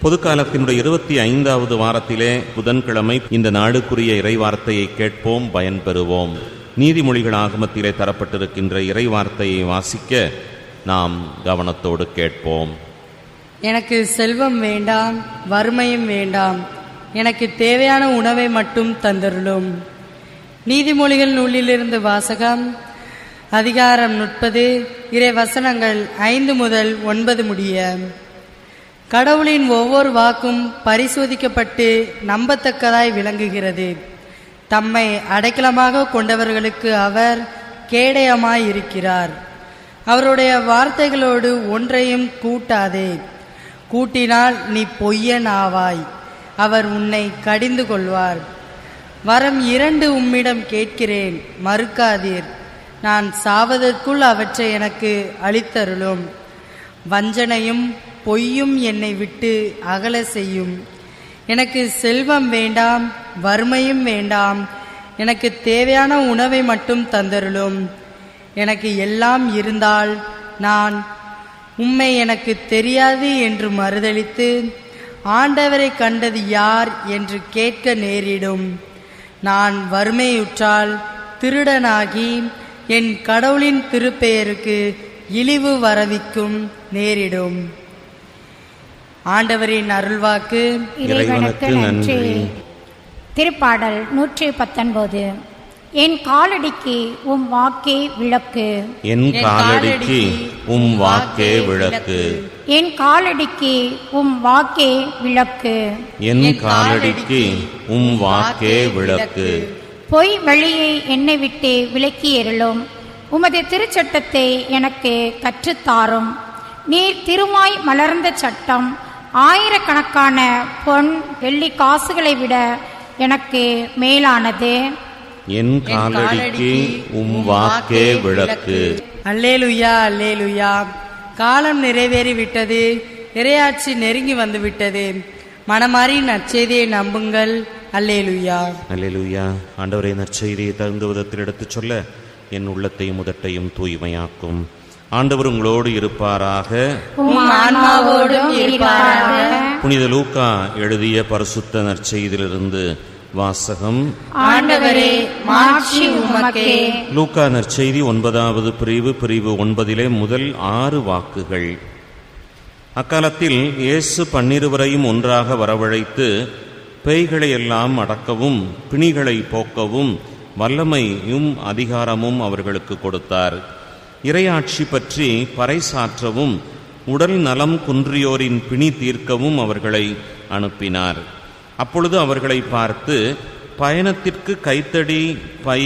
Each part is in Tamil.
பொதுக்காலத்தினுடைய 25வது வாரத்திலே புதன்கிழமை இந்த நாளுக்குரிய இறைவார்த்தையை கேட்போம், பயன்பெறுவோம். நீதிமொழிகள் ஆகமத்திலே தரப்பட்டிருக்கின்ற இறைவார்த்தையை வாசிக்க நாம் கவனத்தோடு கேட்போம். எனக்கு செல்வம் வேண்டாம், வறுமையும் வேண்டாம், எனக்கு தேவையான உணவை மட்டும் தந்தருளும். நீதிமொழிகள் நூலிலிருந்து வாசகம். அதிகாரம் 30, இறை வசனங்கள் 5 முதல் 9 முடிய. கடவுளின் ஒவ்வொரு வாக்கும் பரிசோதிக்கப்பட்டு நம்பத்தக்கதாய் விளங்குகிறது. தம்மை அடைக்கலமாக கொண்டவர்களுக்கு அவர் கேடயமாய் இருக்கிறார். அவருடைய வார்த்தைகளோடு ஒன்றையும் கூட்டாதே, கூட்டினால் நீ பொய்யன் ஆவாய். அவர் உன்னை கடிந்து கொள்வார். வரம் 2 உம்மிடம் கேட்கிறேன், மறுக்காதீர். நான் சாவதற்குள் அவற்றை எனக்கு அளித்தருளும். வஞ்சனையும் பொய்யும் என்னை விட்டு அகல செய்யும். எனக்கு செல்வம் வேண்டாம், வறுமையும் வேண்டாம், எனக்கு தேவையான உணவை மட்டும் தந்தருளும். எனக்கு எல்லாம் இருந்தால் நான் உம்மை எனக்கு தெரியாது என்று மறுதலித்து ஆண்டவரை கண்டது யார் என்று கேட்க நேரிடும். நான் வறுமையுற்றால் திருடனாகி என் கடவுளின் திருப்பெயருக்கு இழிவு வரவிக்கும் நேரிடும். ஆண்டவரின் அருள்வாக்கு. இறைவனுக்கு நன்றி. திருப்பாடல் 119. என் காலடிக்கு உம் வாக்கே விளக்கு, என் காலடிக்கு உம் வாக்கே விளக்கு, என் காலடிக்கு உம் வாக்கே விளக்கு, என் காலடிக்கு உம் வாக்கே விளக்கு. பொய் வழியை என்னை விட்டு விலக்கி எறிலும். உமது திருச்சட்டத்தை எனக்கு கற்றுத்தாரும். நீர் திருமாய் மலர்ந்த சட்டம் ஆயிரக்கணக்கான பொன் வெள்ளி காசுகளை விட எனக்கு மேலானது. என் காலடிக்கு உம் வாக்கே விளக்கு. அல்லேலுயா, அல்லேலுயா. காலம் நிறைவேறிவிட்டது, இறையாட்சி நெருங்கி வந்து விட்டது. மனமாறி நற்செய்தியை நம்புங்கள். அல்லேலுயா, அல்லேலுயா. ஆண்டவரே, நற்செய்தியை தகுந்த விதத்தில் எடுத்துச் சொல்ல என் உள்ளத்தையும் உதட்டையும் தூய்மையாக்கும். ஆண்டவர் உங்களோடு இருப்பாராக, ஆன்மாவோடும் இருப்பாராக. புனித லூக்கா எழுதிய பரிசுத்த நற்செய்தியிலிருந்து வாசகம். ஆண்டவரே, மாட்சி உமக்கே. லூக்கா நற்செய்தி 9வது பிரிவு 9 முதல் 6 வாக்குகள். அக்காலத்தில் இயேசு 12 ஒன்றாக வரவழைத்து பேய்களை எல்லாம் அடக்கவும் பிணிகளை போக்கவும் வல்லமையும் அதிகாரமும் அவர்களுக்கு கொடுத்தார். இறையாட்சி பற்றி பறைசாற்றவும் உடல் நலம் குன்றியோரின் பிணி தீர்க்கவும் அவர்களை அனுப்பினார். அப்பொழுது அவர்களை பார்த்து, பயணத்திற்கு கைத்தடி, பை,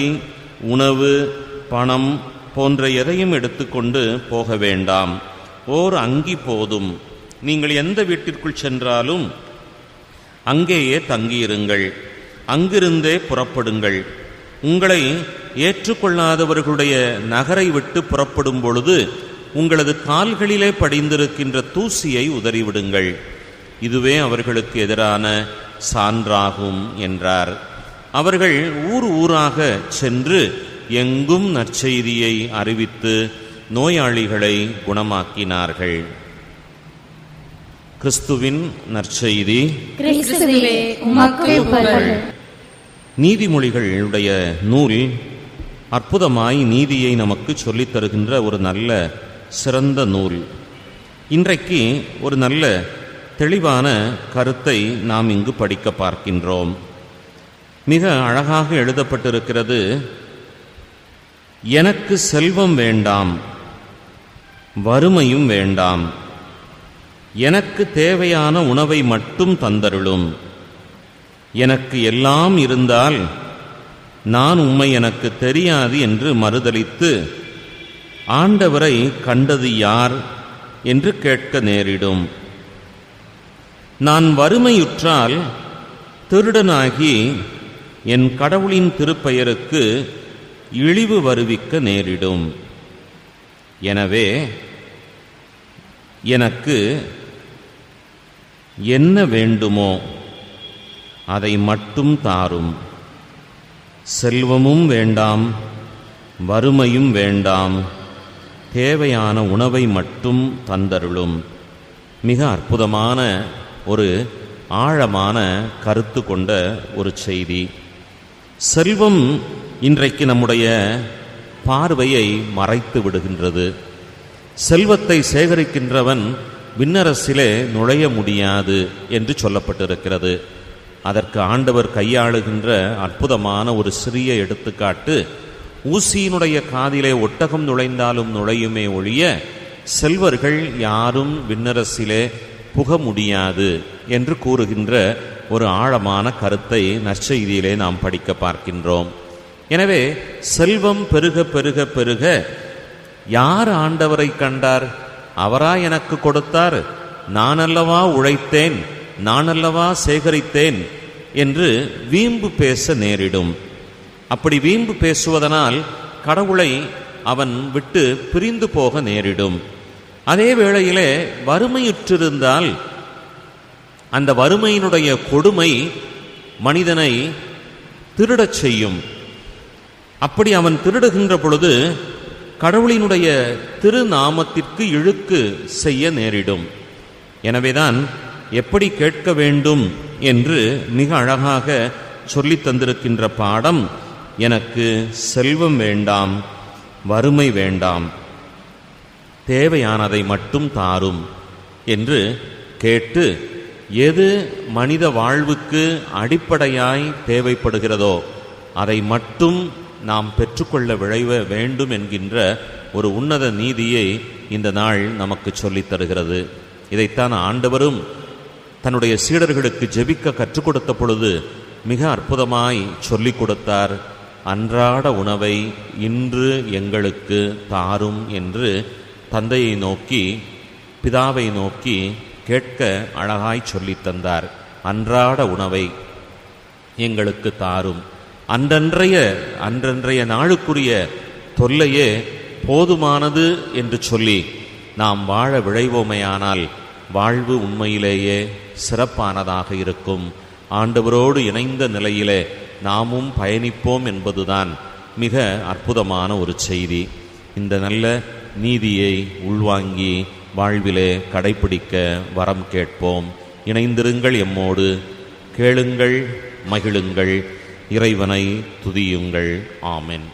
உணவு, பணம் போன்ற எதையும் எடுத்துக்கொண்டு போக வேண்டாம். ஓர் அங்கி போதும். நீங்கள் எந்த வீட்டிற்குள் சென்றாலும் அங்கேயே தங்கியிருங்கள். அங்கிருந்தே புறப்படுங்கள். உங்களை ஏற்றுக்கொள்ளாதவர்களுடைய நகரை விட்டு புறப்படும் பொழுது உங்களது கால்களிலே படிந்திருக்கின்ற தூசியை உதறிவிடுங்கள். இதுவே அவர்களுக்கு எதிரான சான்றாகும் என்றார். அவர்கள் ஊர் ஊராக சென்று எங்கும் நற்செய்தியை அறிவித்து நோயாளிகளை குணமாக்கினார்கள். கிறிஸ்துவின் நற்செய்தி. கிறிஸ்துவே உமக்கு புகழ். நீதிமொழிகளுடைய நூல் அற்புதமாய் நீதியை நமக்கு சொல்லித் தருகின்ற ஒரு நல்ல சிறந்த நூல். இன்றைக்கு ஒரு நல்ல தெளிவான கருத்தை நாம் இங்கு படிக்க பார்க்கின்றோம். மிக அழகாக எழுதப்பட்டிருக்கிறது, எனக்கு செல்வம் வேண்டாம், வறுமையும் வேண்டாம், எனக்கு தேவையான உணவை மட்டும் தந்தருளும். எனக்கு எல்லாம் இருந்தால் நான் உம்மை எனக்கு தெரியாது என்று மறுதலித்து ஆண்டவரை கண்டது யார் என்று கேட்க நேரிடும். நான் வறுமையுற்றால் திருடனாகி என் கடவுளின் திருப்பெயருக்கு இழிவு வருவிக்க நேரிடும். எனவே எனக்கு என்ன வேண்டுமோ அதை மட்டும் தாரும். செல்வமும் வேண்டாம், வறுமையும் வேண்டாம், தேவையான உணவை மட்டும் தந்தருளும். மிக அற்புதமான ஒரு ஆழமான கருத்து கொண்ட ஒரு செய்தி. செல்வம் இன்றைக்கு நம்முடைய பார்வையை மறைத்து விடுகின்றது. செல்வத்தை சேகரிக்கின்றவன் விண்ணரசிலே நுழைய முடியாது என்று சொல்லப்பட்டிருக்கிறது. அதற்கு ஆண்டவர் கையாளுகின்ற அற்புதமான ஒரு சிறிய எடுத்துக்காட்டு, ஊசியினுடைய காதிலே ஒட்டகம் நுழைந்தாலும் நுழையுமே ஒழிய செல்வர்கள் யாரும் விண்ணரசிலே புக முடியாது என்று கூறுகின்ற ஒரு ஆழமான கருத்தை நற்செய்தியிலே நாம் படிக்க பார்க்கின்றோம். எனவே செல்வம் பெருக பெருக பெருக யார் ஆண்டவரை கண்டார்? அவரா எனக்கு கொடுத்தார், நானல்லவா உழைத்தேன், நானல்லவா சேகரித்தேன் என்று வீம்பு பேச நேரிடும். அப்படி வீம்பு பேசுவதனால் கடவுளை அவன் விட்டு பிரிந்து போக நேரிடும். அதே வேளையிலே வறுமையுற்றிருந்தால் அந்த வறுமையினுடைய கொடுமை மனிதனை திருடச் செய்யும். அப்படி அவன் திருடுகின்ற பொழுது கடவுளினுடைய திருநாமத்திற்கு இழுக்கு செய்ய நேரிடும். எனவேதான் எப்படி கேட்க வேண்டும் என்று மிக அழகாக சொல்லித் தந்திருக்கின்ற பாடம், எனக்கு செல்வம் வேண்டாம், வறுமை வேண்டாம், தேவையானதை மட்டும் தாரும் என்று கேட்டு, எது மனித வாழ்வுக்கு அடிப்படையாய் தேவைப்படுகிறதோ அதை மட்டும் நாம் பெற்றுக்கொள்ள விழைவ வேண்டும் என்கின்ற ஒரு உன்னத நீதியை இந்த நாள் நமக்கு சொல்லித் தருகிறது. இதைத்தான் ஆண்டவரும் தன்னுடைய சீடர்களுக்கு ஜெபிக்க கற்றுக் கொடுத்த பொழுது மிக அற்புதமாய் சொல்லிக் கொடுத்தார். அன்றாட உணவை இன்று எங்களுக்கு தாரும் என்று தந்தையை நோக்கி, பிதாவை நோக்கி கேட்க அழகாய் சொல்லித் தந்தார். அன்றாட உணவை எங்களுக்கு தாரும். அன்றன்றைய நாளுக்குரிய தொல்லையே போதுமானது என்று சொல்லி நாம் வாழ விழைவோமையானால் வாழ்வு உண்மையிலேயே சிறப்பானதாக இருக்கும். ஆண்டவரோடு இணைந்த நிலையிலே நாமும் பயணிப்போம் என்பதுதான் மிக அற்புதமான ஒரு செய்தி. இந்த நல்ல நீதியை உள்வாங்கி வாழ்விலே கடைப்பிடிக்க வரம் கேட்போம். இணைந்திருங்கள் எம்மோடு, கேளுங்கள், மகிழுங்கள், இறைவனை துதியுங்கள். ஆமென்.